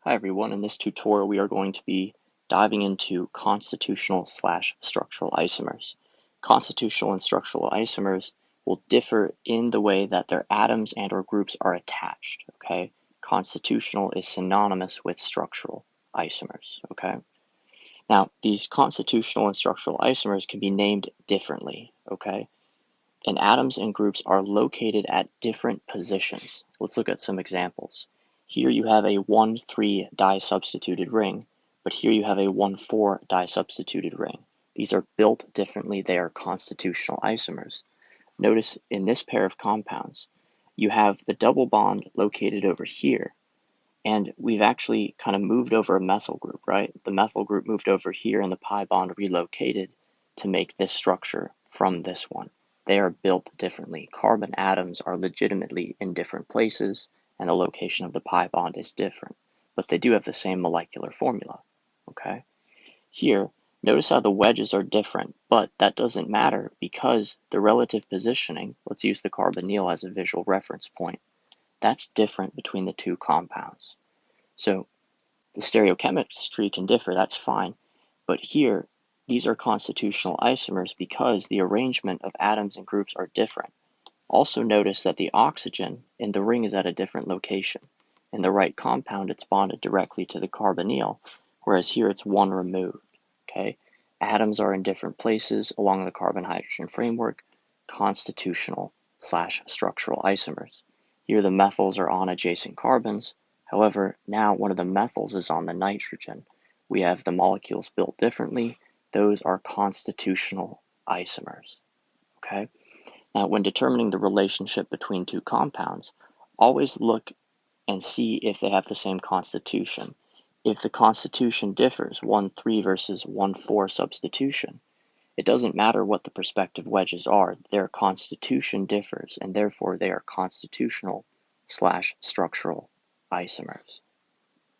Hi everyone, in this tutorial we are going to be diving into constitutional/structural isomers. Constitutional and structural isomers will differ in the way that their atoms and or groups are attached, okay? Constitutional is synonymous with structural isomers, okay? Now, these constitutional and structural isomers can be named differently, okay? And atoms and groups are located at different positions. Let's look at some examples. Here you have a 1,3 disubstituted ring, but here you have a 1,4 disubstituted ring. These are built differently. They are constitutional isomers. Notice in this pair of compounds, you have the double bond located over here, and we've actually kind of moved over a methyl group, right? The methyl group moved over here and the pi bond relocated to make this structure from this one. They are built differently. Carbon atoms are legitimately in different places, and the location of the pi bond is different, but they do have the same molecular formula, okay? Here, notice how the wedges are different, but that doesn't matter because the relative positioning, let's use the carbonyl as a visual reference point, that's different between the two compounds. So the stereochemistry can differ, that's fine, but here, these are constitutional isomers because the arrangement of atoms and groups are different. Also notice that the oxygen in the ring is at a different location. In the right compound, it's bonded directly to the carbonyl, whereas here it's one removed, okay? Atoms are in different places along the carbon-hydrogen framework, constitutional/structural isomers. Here the methyls are on adjacent carbons. However, now one of the methyls is on the nitrogen. We have the molecules built differently. Those are constitutional isomers, okay? Now, when determining the relationship between two compounds, always look and see if they have the same constitution. If the constitution differs, 1,3 versus 1,4 substitution, it doesn't matter what the prospective wedges are, their constitution differs, and therefore they are constitutional/structural isomers.